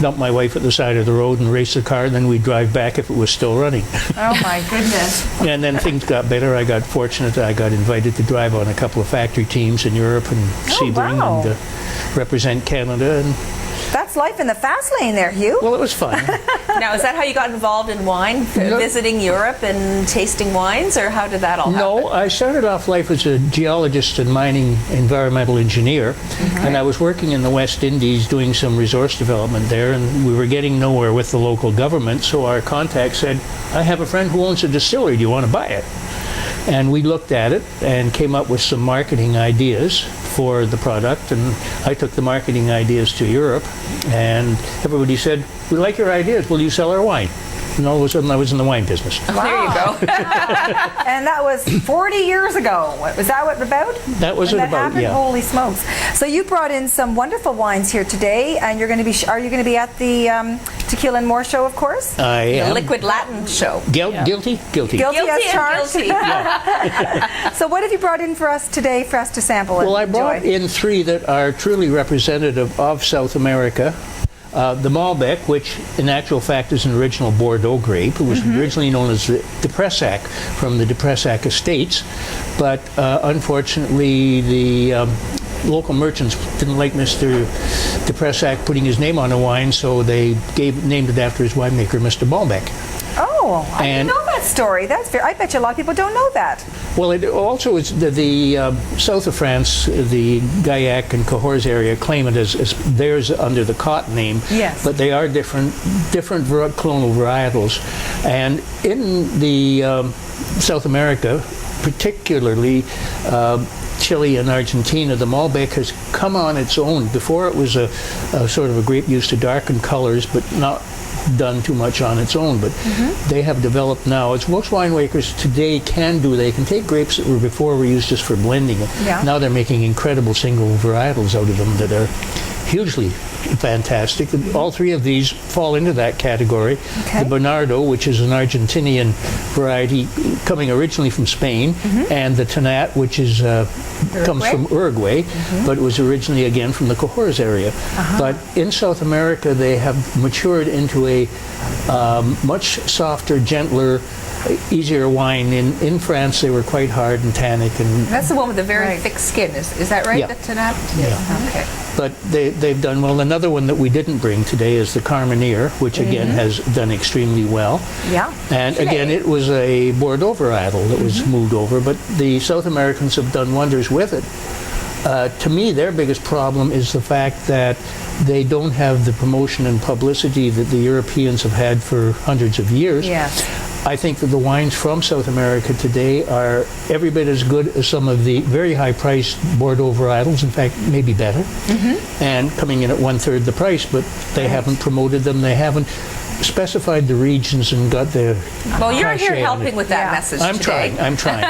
dump my wife at the side of the road and race the car. And then we'd drive back if it was still running. Oh my goodness. And then things got better. I got fortunate. I got invited to drive on a couple of factory teams in Europe and Sebring wow. and represent Canada. And That's life in the fast lane there, Hugh. well, it was fun. Now, is that how you got involved in wine, visiting Europe and tasting wines, or how did that all happen? No, I started off life as a geologist and mining environmental engineer, and I was working in the West Indies doing some resource development there, and we were getting nowhere with the local government, so our contact said, "I have a friend who owns a distillery, do you want to buy it?" And we looked at it and came up with some marketing ideas for the product, and I took the marketing ideas to Europe, and everybody said, "We like your ideas, will you sell our wine?" And all of a sudden I was in the wine business. There you go. And that was 40 years ago. Was that what about? That was When it that about, happened? yeah. Holy smokes. So you brought in some wonderful wines here today, and are you going to be at the Tequila and More show, of course? I The am. Liquid Latin show. Guilty? Guilty. Guilty as and charged. guilty. So what have you brought in for us today for us to sample and Well, I brought enjoy? in three that are truly representative of South America. The Malbec, which in actual fact is an original Bordeaux grape. It was originally known as the de Pressac from the de Pressac estates, but unfortunately the local merchants didn't like Mr. de Pressac putting his name on a wine, so they named it after his winemaker, Mr. Malbec. Oh, I didn't And- know that story. That's fair. I bet you a lot of people don't know that. Well, it also is the south of France, the Gaillac and Cahors area claim it as theirs under the Cot name. Yes. But they are different clonal varietals. And in the South America, particularly Chile and Argentina, the Malbec has come on its own. Before it was a sort of a grape used to darken colors, but not done too much on its own, but they have developed now, as most winemakers today can do, they can take grapes that were used just for blending. Yeah. Now they're making incredible single varietals out of them that are hugely fantastic. All three of these fall into that category. Okay. The Bernardo, which is an Argentinian variety coming originally from Spain, and the Tanat, which is comes from Uruguay, but was originally again from the Cahors area. But in South America, they have matured into a much softer, gentler, easier wine. In France, they were quite hard and tannic, and That's the one with the very Right. thick skin. Is that right? Yeah. The Tanat? Yeah. Okay. but they've done well. Another one that we didn't bring today is the Carmenere, which again has done extremely well. Yeah. And again, it was a Bordeaux varietal that was moved over, but the South Americans have done wonders with it. To me, their biggest problem is the fact that they don't have the promotion and publicity that the Europeans have had for hundreds of years. Yes. I think that the wines from South America today are every bit as good as some of the very high-priced Bordeaux varietals, in fact, maybe better, and coming in at one-third the price, but they haven't promoted them, they haven't specified the regions and got their Well, you're here cachet on helping it. with that message today. I'm trying.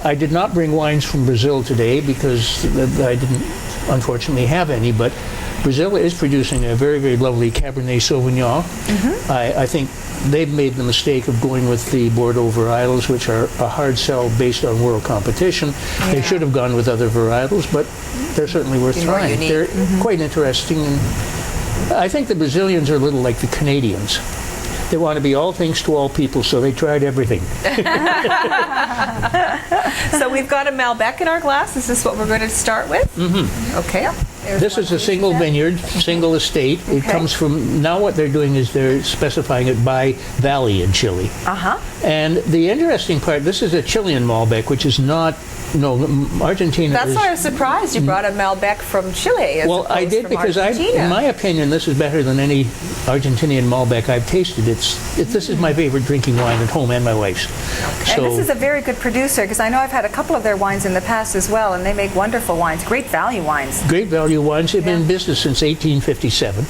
I did not bring wines from Brazil today because I didn't, unfortunately, have any, but Brazil is producing a very, very lovely Cabernet Sauvignon. I think they've made the mistake of going with the Bordeaux varietals, which are a hard sell based on world competition. They should have gone with other varietals, but they're certainly worth More trying. unique. They're quite interesting. And I think the Brazilians are a little like the Canadians. They want to be all things to all people, so they tried everything. So we've got a Malbec in our glass. Is this what we're going to start with? Okay. This is a single vineyard, single estate. It comes from, now what they're doing is they're specifying it by valley in Chile. And the interesting part, this is a Chilean Malbec, which is not, Argentina That's is... why I was surprised you brought a Malbec from Chile. As Well, I opposed did from because Argentina. in my opinion, this is better than any Argentinian Malbec I've tasted. This is my favorite drinking wine at home and my wife's. And this is a very good producer, because I know I've had a couple of their wines in the past as well, and they make wonderful wines, great value wines. Great value wines. They've been in business since 1857,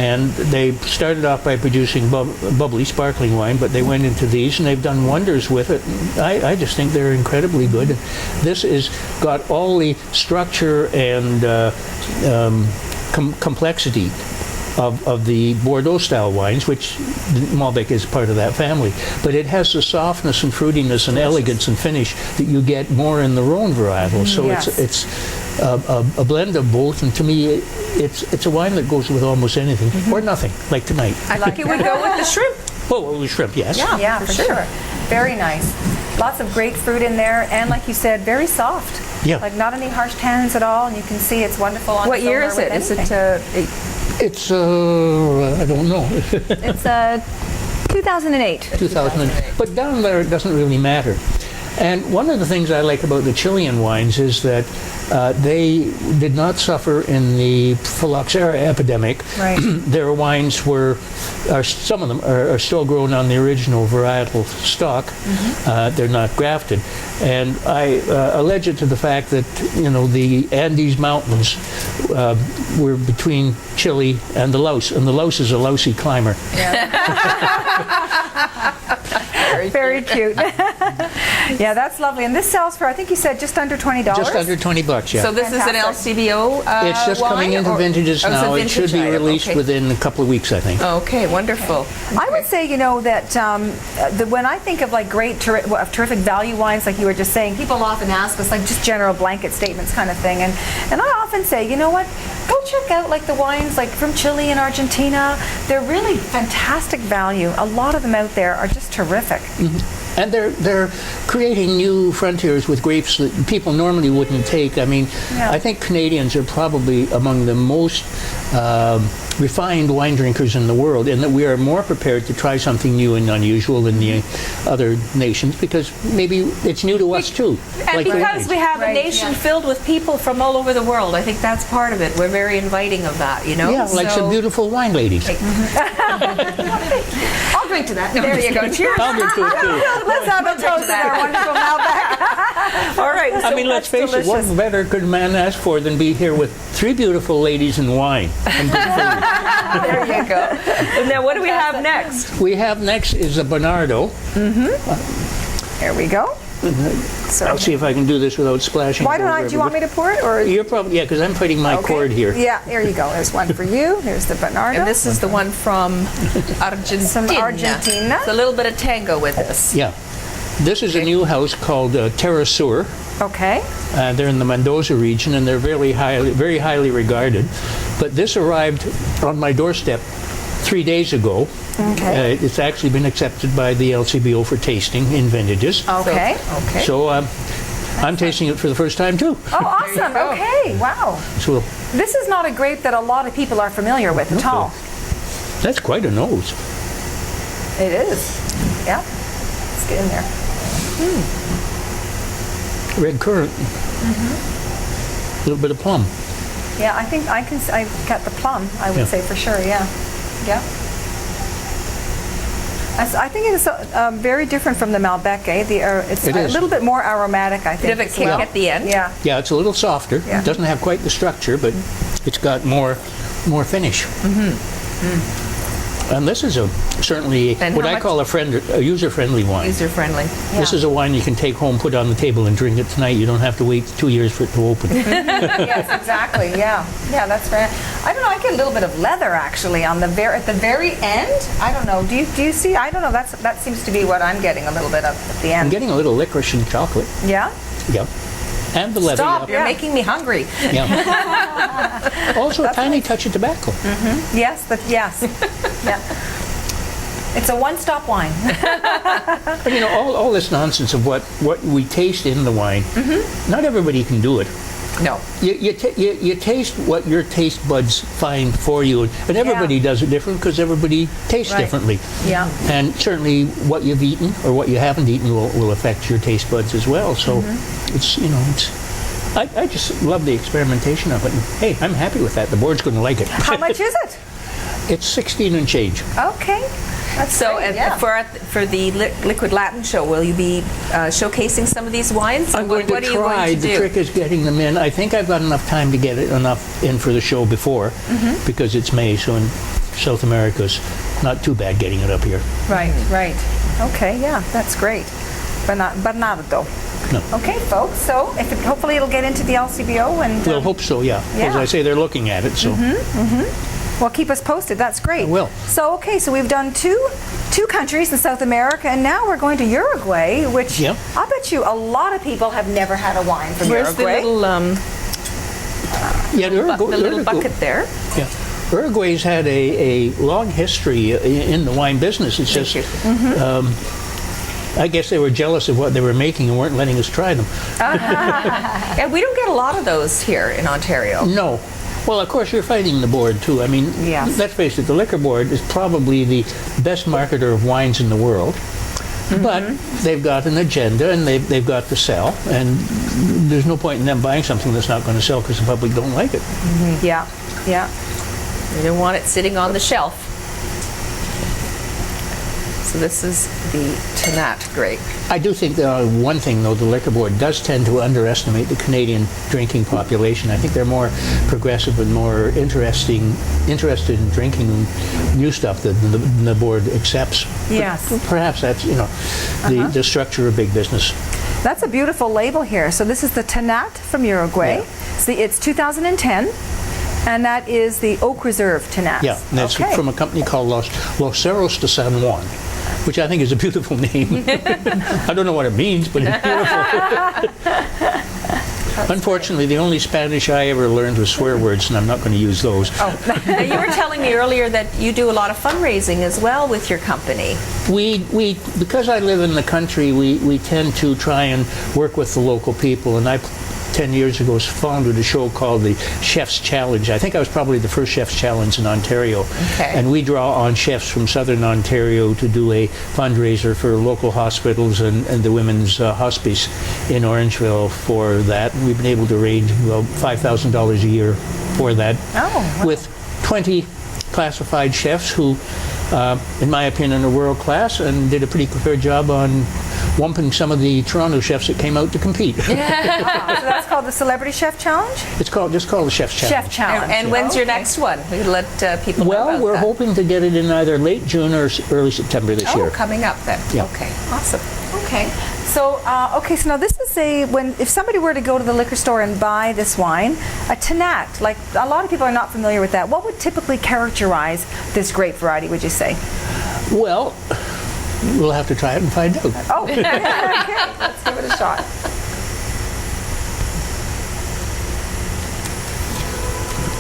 and they started off by producing bubbly, sparkling wine, but they went into these, and they've done wonders with it. I just think they're incredibly good. And this has got all the structure and complexity of the Bordeaux-style wines, which Malbec is part of that family. But it has the softness and fruitiness and elegance and finish that you get more in the Rhone varietal. So it's a blend of both, and to me, it's a wine that goes with almost anything, or nothing, like tonight. I think it would go with the shrimp. Well, with shrimp, yes. Yeah, for sure. Very nice. Lots of great fruit in there, and like you said, very soft. Yeah. Like not any harsh tannins at all, and you can see it's wonderful on What its year own is or it? with Is it? anything. It's, I don't know. It's 2008. 2000. But down there, it doesn't really matter. And one of the things I like about the Chilean wines is that they did not suffer in the phylloxera epidemic. Right. Their wines some of them are still grown on the original varietal stock. They're not grafted. And I allege it to the fact that, the Andes Mountains were between Chile and the Laos, and the Laos is a lousy climber. Very cute. Yeah, that's lovely. And this sells for, I think you said, just under $20. Just under $20, yeah. So this is an Fantastic. LCBO It's just coming wine, into or- vintages Oh, it's a now. It should vintage be item, released okay. within a couple of weeks, I think. Okay, wonderful. I would say, that when I think of like great, terrific value wines, like you were just saying, people often ask us like just general blanket statements kind of thing, and I often say, you know what, go check out like the wines like from Chile and Argentina. They're really fantastic value. A lot of them out there are just terrific. And they're creating new frontiers with grapes that people normally wouldn't take. I mean, I think Canadians are probably among the most refined wine drinkers in the world, in that we are more prepared to try something new and unusual than the other nations, because maybe it's new to us too. And like the because wines. we have a Right, nation yeah. filled with people from all over the world, I think that's part of it. We're very inviting of that, Yeah, like some beautiful wine ladies. I'll drink to that. No, There you go. Cheers. I'll drink to it too. Let's have a toast to our wonderful Malbec. All right. I mean, let's face it, what better could a man ask for than be here with three beautiful ladies and wine? And good food. There you go. And then what do we have next? We have next is a Bernardo. There we go. I'll see if I can do this without splashing. Why don't I? Do you want me to pour it, or? You're probably, because I'm fighting my Okay. cord here. Yeah, there you go. There's one for you. There's the Bernardo. And this is the one from Argentina. Some Argentina. It's a little bit of tango with this. Yeah. This is a new house called Terra Sur. Okay. They're in the Mendoza region, and they're very highly regarded. But this arrived on my doorstep 3 days ago. Okay. It's actually been accepted by the LCBO for tasting in vintages. Okay. Okay. So I'm tasting it for the first time too. Oh, awesome. go. Okay. Wow. So This is not a grape that a lot of people are familiar with at all. that's quite a nose. It is. Yeah. Let's get in there. Red currant. A little bit of plum. Yeah, I think I got the plum, I would Yeah. say for sure, yeah. Yeah. I think it is very different from the Malbec. It's It a is. little bit more aromatic, I think. Bit of a as kick well. at the end. Yeah. Yeah, it's a little softer. Yeah. It doesn't have quite the structure, but it's got more finish. And this is certainly And what how I much- call a user-friendly wine. User-friendly. This is a wine you can take home, put on the table, and drink it tonight. You don't have to wait 2 years for it to open. Yes, exactly. Yeah, yeah, that's right. I don't know. I get a little bit of leather actually on the at the very end. I don't know. Do you see? I don't know. That seems to be what I'm getting a little bit of at the I'm end. getting a little licorice and chocolate. Yeah. Yep. And the leather. Stop! yeah. You're making me hungry. Yeah. Also a tiny touch of tobacco. Yes. Yes. Yeah. It's a one-stop wine. But you know, all this nonsense of what we taste in the wine, not everybody can do it. No. You taste what your taste buds find for you, and everybody does it different because everybody tastes Right. differently. Yeah. And certainly what you've eaten or what you haven't eaten will affect your taste buds as well. So it's, you know, I just love the experimentation of it. And, hey, I'm happy with that. The board's going to like it. How much is it? It's 16 and change. Okay. That's So great, yeah. for the Liquid Latin show, will you be showcasing some of these wines? I'm going What to are you try. going to The do? trick is getting them in. I think I've got enough time to get enough in for the show before, because it's May, so in South America's not too bad getting it up here. Right. Okay, yeah, that's great. Bernardo. No. Okay, folks. So hopefully it'll get into the LCBO and We'll hope so, yeah. As Yeah. I say, they're looking at it, so. well, keep us posted. That's great. I will. So okay, so we've done two countries in South America, and now we're going to Uruguay, which Yep. I bet you a lot of people have never had a wine from Where's the Uruguay. little Yeah, the little bucket there? Yeah. Uruguay's had a long history in the wine business. It's just, I guess they were jealous of what they were making and weren't letting us try them. Yeah, we don't get a lot of those here in Ontario. No. Well, of course, you're fighting the board, too. I mean, Yes. let's face it, the liquor board is probably the best marketer of wines in the world. But they've got an agenda, and they've got to sell, and there's no point in them buying something that's not going to sell because the public don't like it. Yeah. We don't want it sitting on the shelf. So this is the Tannat grape. I do think one thing, though, the liquor board does tend to underestimate the Canadian drinking population. I think they're more progressive and more interested in drinking new stuff than the board accepts. Yes. But perhaps that's, you know, the structure of big business. That's a beautiful label here. So this is the Tannat from Uruguay. Yeah. See, it's 2010, and that is the Oak Reserve Tannat. Yeah, and that's okay. from a company called Los Cerros de San Juan, which I think is a beautiful name. I don't know what it means, but it's beautiful. Unfortunately, the only Spanish I ever learned was swear words, and I'm not going to use those. Now, you were telling me earlier that you do a lot of fundraising as well with your company. We because I live in the country, we tend to try and work with the local people, and I 10 years ago founded a show called the Chef's Challenge. I think I was probably the first Chef's Challenge in Ontario. Okay. And we draw on chefs from southern Ontario to do a fundraiser for local hospitals and the Women's Hospice in Orangeville for that. And we've been able to raise about $5,000 a year for that. Oh, wow. With 20 classified chefs who, in my opinion, are world class and did a pretty good job on wumping some of the Toronto chefs that came out to compete. So that's called the Celebrity Chef Challenge? It's called the Chef's Challenge. Chef Challenge. And when's your Okay. next one? We let people know Well, about we're that. hoping to get it in either late June or early September this Oh, year. coming up then. Yeah. Okay, awesome. Okay. So, so now this is if somebody were to go to the liquor store and buy this wine, a Tannat, like a lot of people are not familiar with that. What would typically characterize this grape variety, would you say? Well, we'll have to try it and find out. Oh, okay. Let's give it a shot.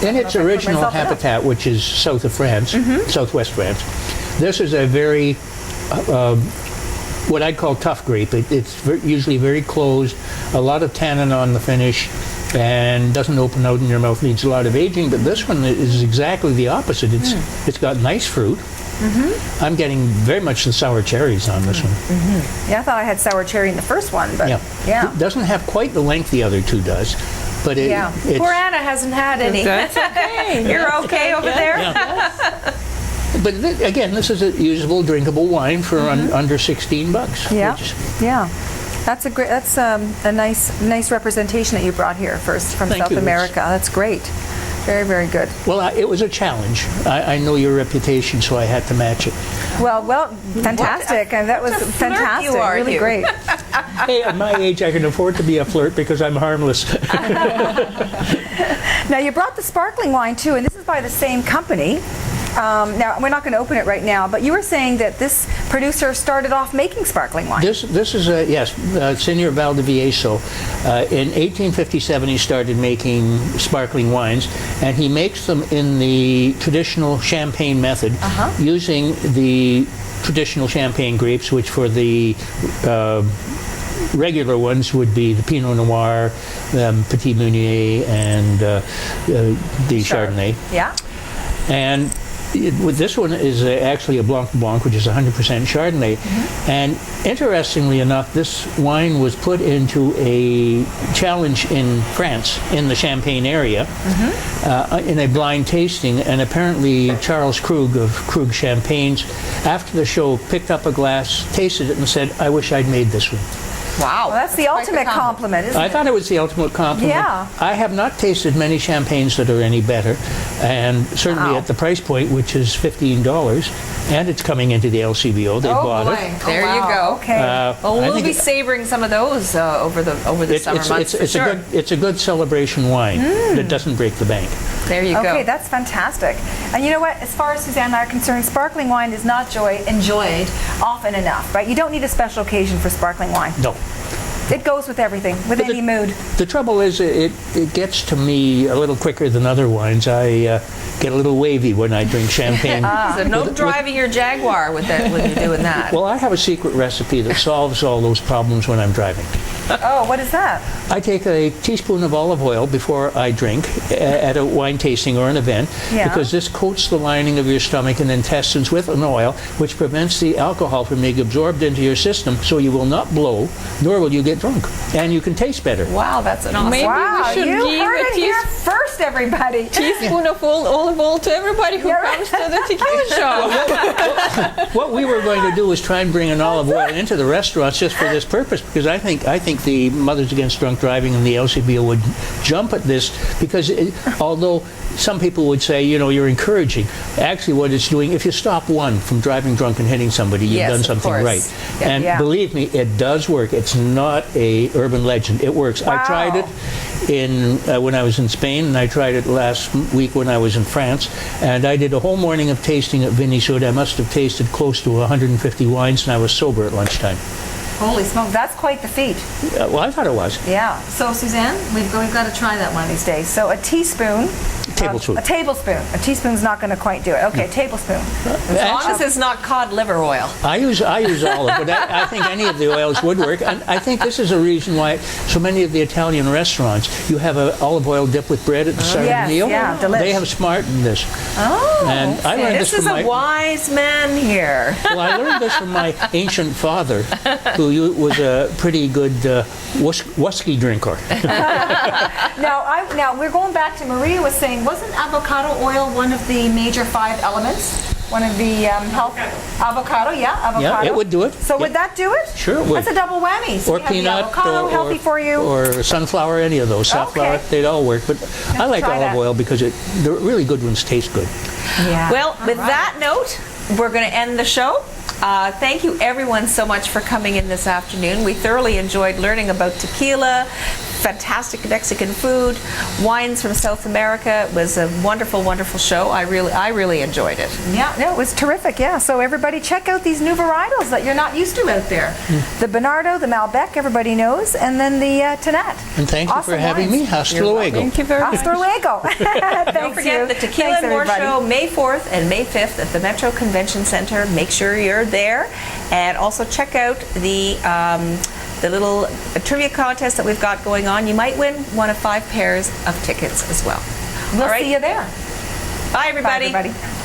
In its original habitat, which is south of France, southwest France, this is a very, what I'd call tough grape. It's usually very closed, a lot of tannin on the finish, and doesn't open out in your mouth, needs a lot of aging, but this one is exactly the opposite. It's got nice fruit. I'm getting very much the sour cherries on this one. Yeah, I thought I had sour cherry in the first one, but yeah. It doesn't have quite the length the other two does, but Yeah. it's, Poor Anna hasn't had any. That's okay. You're okay over there? yeah. But again, this is a usable, drinkable wine for under $16. Yeah, which- yeah. That's a great. That's a nice representation that you brought here first from Thank South you. America. That's great. Very, very good. Well, it was a challenge. I know your reputation, so I had to match it. Well, fantastic. That was a flirt fantastic. you are, really you. great. Hey, at my age, I can afford to be a flirt because I'm harmless. Now you brought the sparkling wine too, and this is by the same company. Now we're not going to open it right now, but you were saying that this producer started off making sparkling wine. This is Senor Valdivieso. In 1857, he started making sparkling wines, and he makes them in the traditional champagne method, using the traditional champagne grapes, which for the regular ones would be the Pinot Noir, Petit Meunier, and the Chardonnay. Yeah. And with this one is actually a Blanc de Blanc, which is 100% Chardonnay. And interestingly enough, this wine was put into a challenge in France, in the Champagne area, in a blind tasting. And apparently Charles Krug of Krug Champagnes, after the show, picked up a glass, tasted it, and said, "I wish I'd made this one." Wow. Well, that's the quite ultimate compliment, isn't I it? thought it was the ultimate compliment. Yeah. I have not tasted many champagnes that are any better, and certainly Wow. at the price point, which is $15, and it's coming into the LCBO. They bought it. There you go. Okay. Well, I we'll think be savoring some of those over the summer months for sure. it's a good celebration wine that doesn't break the bank. There you Okay, go. that's fantastic. And you know what? As far as Suzanne and I are concerned, sparkling wine is not enjoyed often enough, right? You don't need a special occasion for sparkling wine. No. It goes with everything, with any mood. The trouble is, it gets to me a little quicker than other wines. I get a little wavy when I drink champagne. So no driving your Jaguar with that when you're doing that. Well, I have a secret recipe that solves all those problems when I'm driving. Oh, what is that? I take a teaspoon of olive oil before I drink at a wine tasting or an event, Yeah. because this coats the lining of your stomach and intestines with an oil which prevents the alcohol from being absorbed into your system, so you will not blow, nor will you get drunk, and you can taste better. Wow, that's an awesome. Maybe Wow, we should you give heard a it here first, everybody. teaspoon of olive oil to everybody who comes to the tequila show. What we were going to do was try and bring an olive oil into the restaurants just for this purpose, because I think the Mothers Against Drunk Driving and the LCBO would jump at this, because although some people would say, you're encouraging, actually what it's doing, if you stop one from driving drunk and hitting somebody, you've Yes, done of something course. right. Yeah. And Yeah. believe me, it does work. It's not a urban legend. It works. Wow. I tried it when I was in Spain, and I tried it last week when I was in France, and I did a whole morning of tasting at Vinny Sud. I must have tasted close to 150 wines, and I was sober at lunchtime. Holy smoke, that's quite the feat. Well, I thought it was. Yeah. So, Suzanne, we've got to try that one of these days. So, a teaspoon. Tablespoon. A tablespoon. A teaspoon's not going to quite do it. Okay, tablespoon. As long as it's not cod liver oil. I use olive, but I think any of the oils would work. And I think this is a reason why so many of the Italian restaurants, you have an olive oil dip with bread at the start Yes, of the meal. yeah, delish. They have smartened this. Oh. And I learned This this is from a my wise man here. well, I learned this from my ancient father, who was a pretty good whiskey drinker. Now we're going back to Maria was saying, wasn't avocado oil one of the major 5 elements? One of the health avocado, avocado. Yeah, it would do it. So would Yeah. that do it? Sure it would. That's a double whammy. So Or you have the peanut, avocado, healthy for you. or sunflower, any of those. Safflower, Okay. they'd all work. But I like try olive that. oil because the really good ones taste good. Yeah. Well, with that note, we're going to end the show. Thank you everyone so much for coming in this afternoon. We thoroughly enjoyed learning about tequila, fantastic Mexican food, wines from South America. It was a wonderful, wonderful show. I really enjoyed it. Yeah, no, it was terrific. Yeah, so everybody check out these new varietals that you're not used to out there. The Bernardo, the Malbec, everybody knows, and then the Tanat. And thank you Awesome for having wines. me. Hasta luego. Thank you very much. Hasta luego. Don't forget the Tequila and More Show, May 4th and May 5th at the Metro Convention Center. Make sure you're there. And also check out the little trivia contest that we've got going on. You might win one of 5 pairs of tickets as well. We'll All right. see you there. Bye, everybody. Bye, everybody.